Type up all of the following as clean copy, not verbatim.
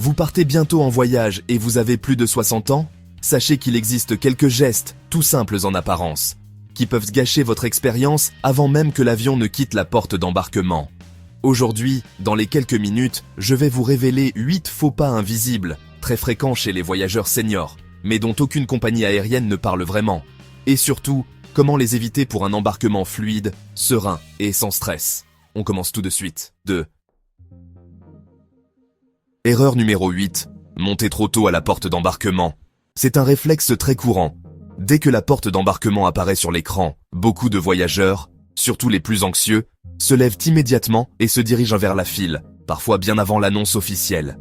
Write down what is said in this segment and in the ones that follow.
Vous partez bientôt en voyage et vous avez plus de 60 ans? Sachez qu'il existe quelques gestes, tout simples en apparence, qui peuvent gâcher votre expérience avant même que l'avion ne quitte la porte d'embarquement. Aujourd'hui, dans les quelques minutes, je vais vous révéler 8 faux pas invisibles, très fréquents chez les voyageurs seniors, mais dont aucune compagnie aérienne ne parle vraiment. Et surtout, comment les éviter pour un embarquement fluide, serein et sans stress. On commence tout de suite. 2. Erreur numéro 8. Monter trop tôt à la porte d'embarquement. C'est un réflexe très courant. Dès que la porte d'embarquement apparaît sur l'écran, beaucoup de voyageurs, surtout les plus anxieux, se lèvent immédiatement et se dirigent vers la file, parfois bien avant l'annonce officielle.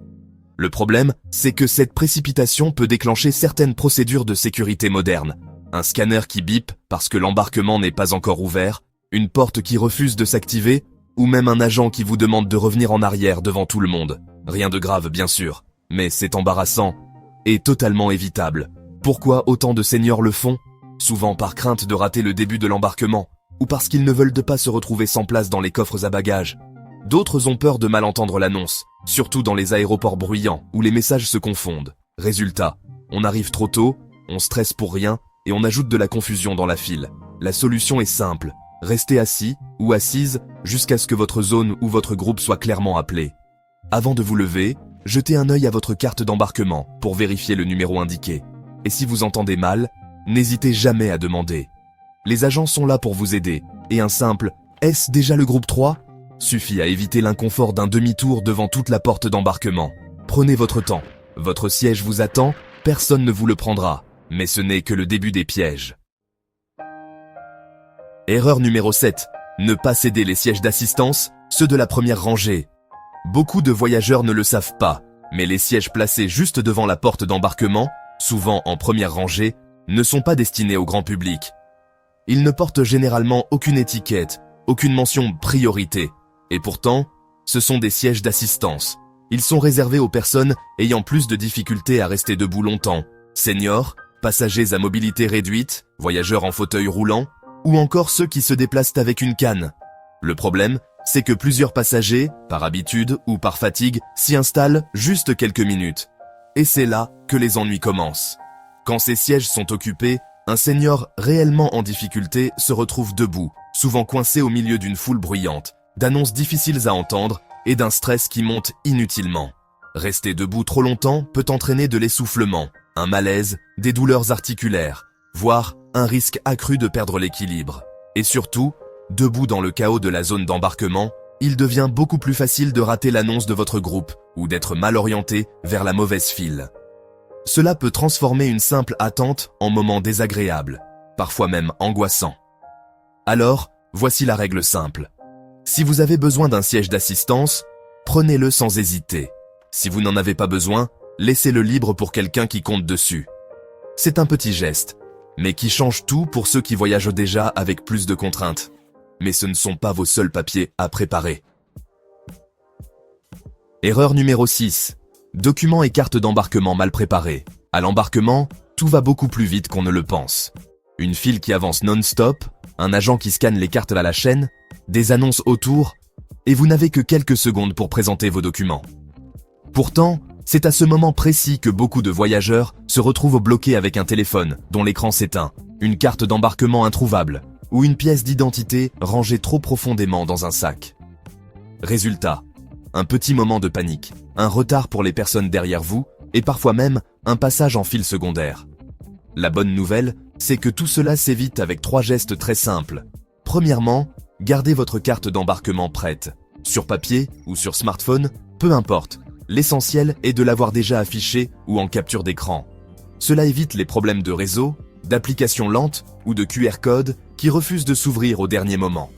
Le problème, c'est que cette précipitation peut déclencher certaines procédures de sécurité modernes. Un scanner qui bip parce que l'embarquement n'est pas encore ouvert, une porte qui refuse de s'activer, ou même un agent qui vous demande de revenir en arrière devant tout le monde. Rien de grave, bien sûr, mais c'est embarrassant et totalement évitable. Pourquoi autant de seniors le font? Souvent par crainte de rater le début de l'embarquement, ou parce qu'ils ne veulent pas se retrouver sans place dans les coffres à bagages. D'autres ont peur de mal entendre l'annonce, surtout dans les aéroports bruyants, où les messages se confondent. Résultat, on arrive trop tôt, on stresse pour rien, et on ajoute de la confusion dans la file. La solution est simple, restez assis ou assise jusqu'à ce que votre zone ou votre groupe soit clairement appelé. Avant de vous lever, jetez un œil à votre carte d'embarquement pour vérifier le numéro indiqué. Et si vous entendez mal, n'hésitez jamais à demander. Les agents sont là pour vous aider, et un simple « Est-ce déjà le groupe 3 ?» suffit à éviter l'inconfort d'un demi-tour devant toute la porte d'embarquement. Prenez votre temps, votre siège vous attend, personne ne vous le prendra, mais ce n'est que le début des pièges. Erreur numéro 7. Ne pas céder les sièges d'assistance, ceux de la première rangée. Beaucoup de voyageurs ne le savent pas, mais les sièges placés juste devant la porte d'embarquement, souvent en première rangée, ne sont pas destinés au grand public. Ils ne portent généralement aucune étiquette, aucune mention priorité. Et pourtant, ce sont des sièges d'assistance. Ils sont réservés aux personnes ayant plus de difficultés à rester debout longtemps. Seniors, passagers à mobilité réduite, voyageurs en fauteuil roulant, ou encore ceux qui se déplacent avec une canne. Le problème, c'est que plusieurs passagers, par habitude ou par fatigue, s'y installent juste quelques minutes. Et c'est là que les ennuis commencent. Quand ces sièges sont occupés, un senior réellement en difficulté se retrouve debout, souvent coincé au milieu d'une foule bruyante, d'annonces difficiles à entendre et d'un stress qui monte inutilement. Rester debout trop longtemps peut entraîner de l'essoufflement, un malaise, des douleurs articulaires, voire un risque accru de perdre l'équilibre. Et surtout, debout dans le chaos de la zone d'embarquement, il devient beaucoup plus facile de rater l'annonce de votre groupe ou d'être mal orienté vers la mauvaise file. Cela peut transformer une simple attente en moment désagréable, parfois même angoissant. Alors, voici la règle simple. Si vous avez besoin d'un siège d'assistance, prenez-le sans hésiter. Si vous n'en avez pas besoin, laissez-le libre pour quelqu'un qui compte dessus. C'est un petit geste, mais qui change tout pour ceux qui voyagent déjà avec plus de contraintes. Mais ce ne sont pas vos seuls papiers à préparer. Erreur numéro 6. Documents et cartes d'embarquement mal préparés. À l'embarquement, tout va beaucoup plus vite qu'on ne le pense. Une file qui avance non-stop, un agent qui scanne les cartes à la chaîne, des annonces autour, et vous n'avez que quelques secondes pour présenter vos documents. Pourtant, c'est à ce moment précis que beaucoup de voyageurs se retrouvent bloqués avec un téléphone dont l'écran s'éteint, une carte d'embarquement introuvable, ou une pièce d'identité rangée trop profondément dans un sac. Résultat, un petit moment de panique, un retard pour les personnes derrière vous, et parfois même un passage en file secondaire. La bonne nouvelle, c'est que tout cela s'évite avec 3 gestes très simples. Premièrement, gardez votre carte d'embarquement prête. Sur papier ou sur smartphone, peu importe. L'essentiel est de l'avoir déjà affiché ou en capture d'écran. Cela évite les problèmes de réseau, d'applications lentes ou de QR code qui refusent de s'ouvrir au dernier moment.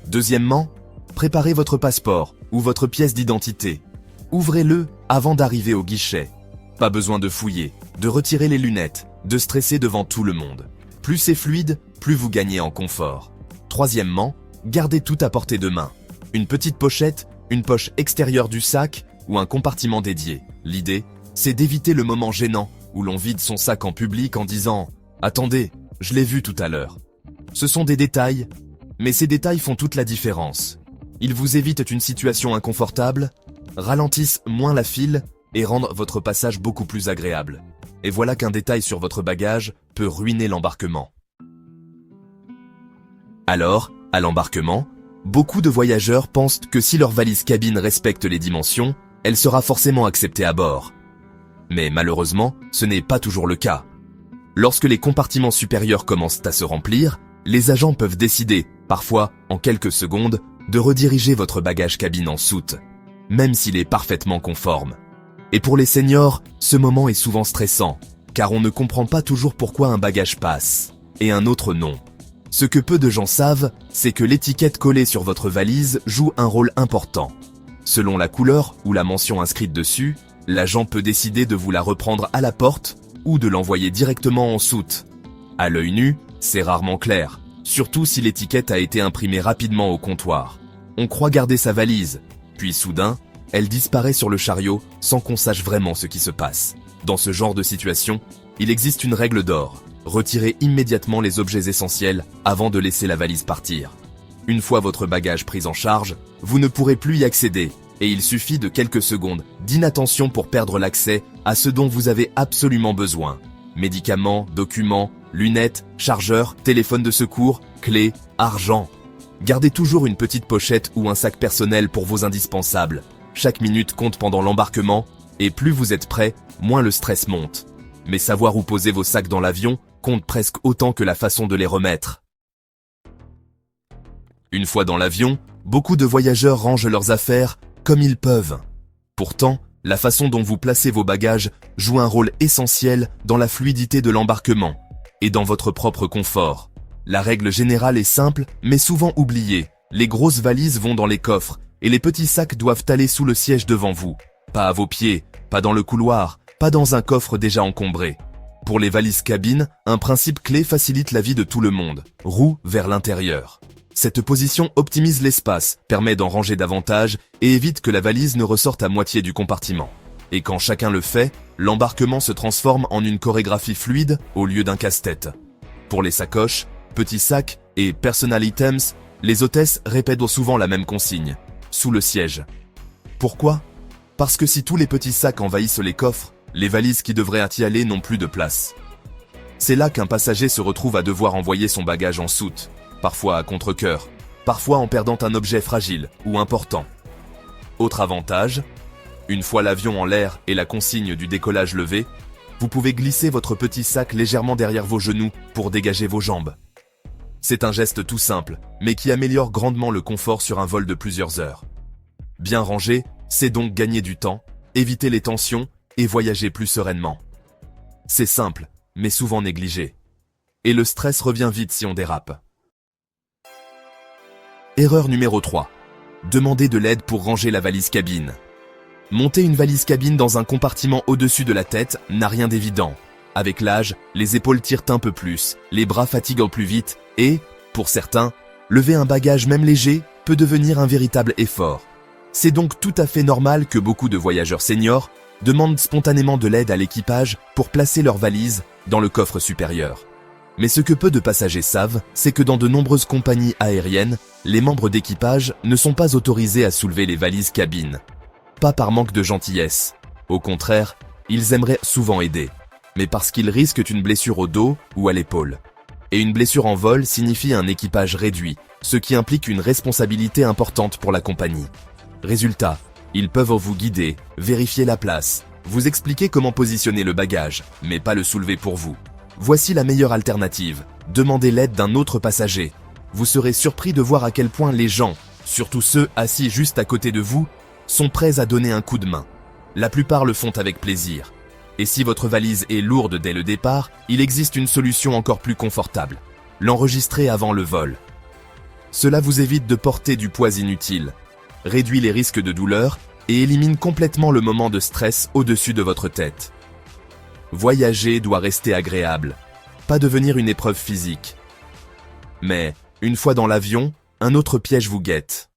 Deuxièmement, préparez votre passeport ou votre pièce d'identité. Ouvrez-le avant d'arriver au guichet. Pas besoin de fouiller, de retirer les lunettes, de stresser devant tout le monde. Plus c'est fluide, plus vous gagnez en confort. Troisièmement, gardez tout à portée de main. Une petite pochette, une poche extérieure du sac ou un compartiment dédié. L'idée, c'est d'éviter le moment gênant où l'on vide son sac en public en disant « Attendez, je l'ai vu tout à l'heure ». Ce sont des détails, mais ces détails font toute la différence. Ils vous évitent une situation inconfortable, ralentissent moins la file et rendre votre passage beaucoup plus agréable. Et voilà qu'un détail sur votre bagage peut ruiner l'embarquement. Alors, à l'embarquement, beaucoup de voyageurs pensent que si leur valise cabine respecte les dimensions, elle sera forcément acceptée à bord. Mais malheureusement, ce n'est pas toujours le cas. Lorsque les compartiments supérieurs commencent à se remplir, les agents peuvent décider, parfois en quelques secondes, de rediriger votre bagage cabine en soute, même s'il est parfaitement conforme. Et pour les seniors, ce moment est souvent stressant, car on ne comprend pas toujours pourquoi un bagage passe, et un autre non. Ce que peu de gens savent, c'est que l'étiquette collée sur votre valise joue un rôle important. Selon la couleur ou la mention inscrite dessus, l'agent peut décider de vous la reprendre à la porte ou de l'envoyer directement en soute. À l'œil nu, c'est rarement clair, surtout si l'étiquette a été imprimée rapidement au comptoir. On croit garder sa valise, puis soudain, elle disparaît sur le chariot sans qu'on sache vraiment ce qui se passe. Dans ce genre de situation, il existe une règle d'or. Retirez immédiatement les objets essentiels avant de laisser la valise partir. Une fois votre bagage pris en charge, vous ne pourrez plus y accéder et il suffit de quelques secondes d'inattention pour perdre l'accès à ce dont vous avez absolument besoin. Médicaments, documents, lunettes, chargeurs, téléphone de secours, clés, argent. Gardez toujours une petite pochette ou un sac personnel pour vos indispensables. Chaque minute compte pendant l'embarquement et plus vous êtes prêt, moins le stress monte. Mais savoir où poser vos sacs dans l'avion compte presque autant que la façon de les remettre. Une fois dans l'avion, beaucoup de voyageurs rangent leurs affaires comme ils peuvent. Pourtant, la façon dont vous placez vos bagages joue un rôle essentiel dans la fluidité de l'embarquement et dans votre propre confort. La règle générale est simple, mais souvent oubliée. Les grosses valises vont dans les coffres et les petits sacs doivent aller sous le siège devant vous. Pas à vos pieds, pas dans le couloir, pas dans un coffre déjà encombré. Pour les valises cabines, un principe clé facilite la vie de tout le monde. Roue vers l'intérieur. Cette position optimise l'espace, permet d'en ranger davantage et évite que la valise ne ressorte à moitié du compartiment. Et quand chacun le fait, l'embarquement se transforme en une chorégraphie fluide au lieu d'un casse-tête. Pour les sacoches, petits sacs et personal items, les hôtesses répètent souvent la même consigne. Sous le siège. Pourquoi ? Parce que si tous les petits sacs envahissent les coffres, les valises qui devraient y aller n'ont plus de place. C'est là qu'un passager se retrouve à devoir envoyer son bagage en soute, parfois à contre-cœur, parfois en perdant un objet fragile ou important. Autre avantage, une fois l'avion en l'air et la consigne du décollage levée, vous pouvez glisser votre petit sac légèrement derrière vos genoux pour dégager vos jambes. C'est un geste tout simple, mais qui améliore grandement le confort sur un vol de plusieurs heures. Bien rangé, c'est donc gagner du temps, éviter les tensions et voyager plus sereinement. C'est simple, mais souvent négligé. Et le stress revient vite si on dérape. Erreur numéro 3. Demandez de l'aide pour ranger la valise cabine. Monter une valise cabine dans un compartiment au-dessus de la tête n'a rien d'évident. Avec l'âge, les épaules tirent un peu plus, les bras fatiguent plus vite et, pour certains, lever un bagage même léger peut devenir un véritable effort. C'est donc tout à fait normal que beaucoup de voyageurs seniors demandent spontanément de l'aide à l'équipage pour placer leur valise dans le coffre supérieur. Mais ce que peu de passagers savent, c'est que dans de nombreuses compagnies aériennes, les membres d'équipage ne sont pas autorisés à soulever les valises cabines. Pas par manque de gentillesse. Au contraire, ils aimeraient souvent aider, mais parce qu'ils risquent une blessure au dos ou à l'épaule. Et une blessure en vol signifie un équipage réduit, ce qui implique une responsabilité importante pour la compagnie. Résultat, ils peuvent vous guider, vérifier la place, vous expliquer comment positionner le bagage, mais pas le soulever pour vous. Voici la meilleure alternative, demandez l'aide d'un autre passager. Vous serez surpris de voir à quel point les gens, surtout ceux assis juste à côté de vous, sont prêts à donner un coup de main. La plupart le font avec plaisir. Et si votre valise est lourde dès le départ, il existe une solution encore plus confortable. L'enregistrer avant le vol. Cela vous évite de porter du poids inutile, réduit les risques de douleur et élimine complètement le moment de stress au-dessus de votre tête. Voyager doit rester agréable, pas devenir une épreuve physique. Mais, une fois dans l'avion, un autre piège vous guette.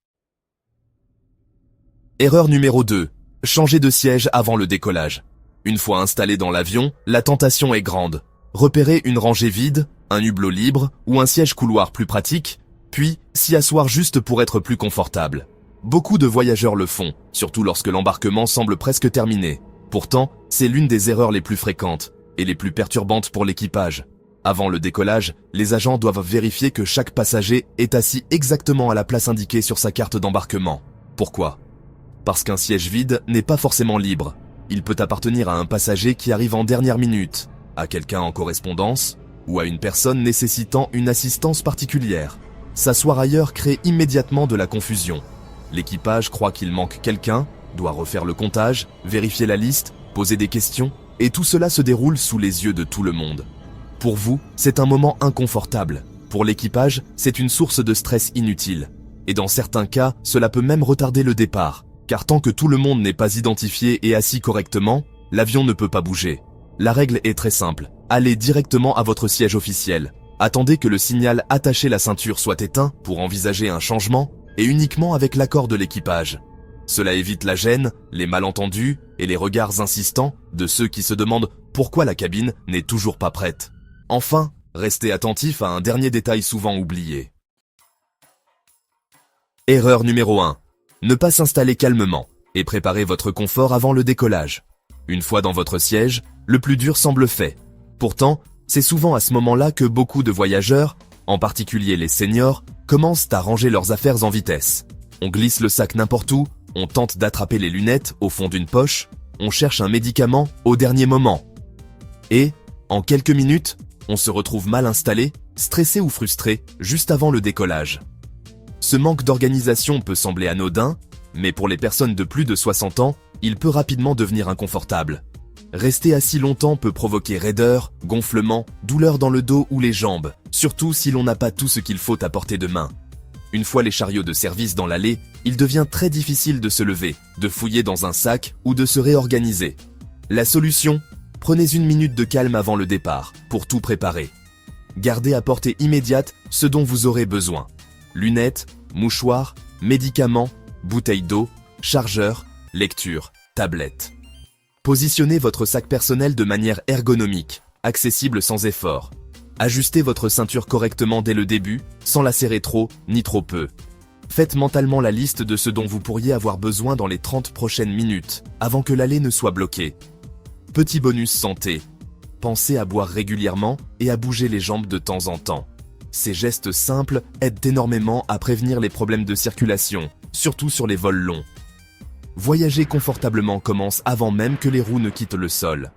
Erreur numéro 2. Changer de siège avant le décollage. Une fois installé dans l'avion, la tentation est grande. Repérez une rangée vide, un hublot libre ou un siège couloir plus pratique, puis s'y asseoir juste pour être plus confortable. Beaucoup de voyageurs le font, surtout lorsque l'embarquement semble presque terminé. Pourtant, c'est l'une des erreurs les plus fréquentes et les plus perturbantes pour l'équipage. Avant le décollage, les agents doivent vérifier que chaque passager est assis exactement à la place indiquée sur sa carte d'embarquement. Pourquoi ? Parce qu'un siège vide n'est pas forcément libre. Il peut appartenir à un passager qui arrive en dernière minute, à quelqu'un en correspondance, ou à une personne nécessitant une assistance particulière. S'asseoir ailleurs crée immédiatement de la confusion. L'équipage croit qu'il manque quelqu'un, doit refaire le comptage, vérifier la liste, poser des questions, et tout cela se déroule sous les yeux de tout le monde. Pour vous, c'est un moment inconfortable. Pour l'équipage, c'est une source de stress inutile. Et dans certains cas, cela peut même retarder le départ, car tant que tout le monde n'est pas identifié et assis correctement, l'avion ne peut pas bouger. La règle est très simple. Allez directement à votre siège officiel. Attendez que le signal « Attacher la ceinture » soit éteint pour envisager un changement, et uniquement avec l'accord de l'équipage. Cela évite la gêne, les malentendus et les regards insistants de ceux qui se demandent pourquoi la cabine n'est toujours pas prête. Enfin, restez attentif à un dernier détail souvent oublié. Erreur numéro 1. Ne pas s'installer calmement et préparer votre confort avant le décollage. Une fois dans votre siège, le plus dur semble fait. Pourtant, c'est souvent à ce moment-là que beaucoup de voyageurs, en particulier les seniors, commencent à ranger leurs affaires en vitesse. On glisse le sac n'importe où, on tente d'attraper les lunettes au fond d'une poche, on cherche un médicament au dernier moment. Et, en quelques minutes, on se retrouve mal installé, stressé ou frustré, juste avant le décollage. Ce manque d'organisation peut sembler anodin, mais pour les personnes de plus de 60 ans, il peut rapidement devenir inconfortable. Rester assis longtemps peut provoquer raideur, gonflement, douleur dans le dos ou les jambes, surtout si l'on n'a pas tout ce qu'il faut à portée de main. Une fois les chariots de service dans l'allée, il devient très difficile de se lever, de fouiller dans un sac ou de se réorganiser. La solution ? Prenez une minute de calme avant le départ, pour tout préparer. Gardez à portée immédiate ce dont vous aurez besoin. Lunettes, mouchoirs, médicaments, bouteilles d'eau, chargeurs, lecture, tablette. Positionnez votre sac personnel de manière ergonomique, accessible sans effort. Ajustez votre ceinture correctement dès le début, sans la serrer trop, ni trop peu. Faites mentalement la liste de ce dont vous pourriez avoir besoin dans les 30 prochaines minutes, avant que l'allée ne soit bloquée. Petit bonus santé. Pensez à boire régulièrement et à bouger les jambes de temps en temps. Ces gestes simples aident énormément à prévenir les problèmes de circulation, surtout sur les vols longs. Voyager confortablement commence avant même que les roues ne quittent le sol.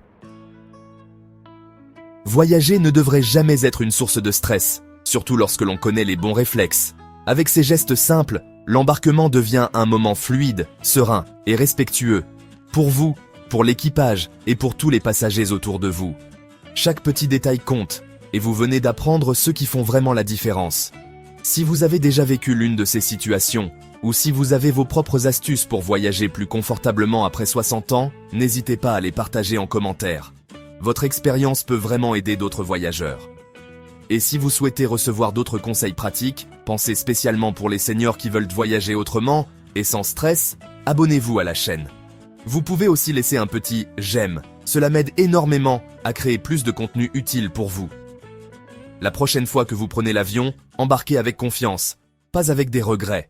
Voyager ne devrait jamais être une source de stress, surtout lorsque l'on connaît les bons réflexes. Avec ces gestes simples, l'embarquement devient un moment fluide, serein et respectueux. Pour vous, pour l'équipage et pour tous les passagers autour de vous. Chaque petit détail compte, et vous venez d'apprendre ceux qui font vraiment la différence. Si vous avez déjà vécu l'une de ces situations, ou si vous avez vos propres astuces pour voyager plus confortablement après 60 ans, n'hésitez pas à les partager en commentaire. Votre expérience peut vraiment aider d'autres voyageurs. Et si vous souhaitez recevoir d'autres conseils pratiques, pensez spécialement pour les seniors qui veulent voyager autrement et sans stress, abonnez-vous à la chaîne. Vous pouvez aussi laisser un petit « j'aime », cela m'aide énormément à créer plus de contenu utile pour vous. La prochaine fois que vous prenez l'avion, embarquez avec confiance, pas avec des regrets.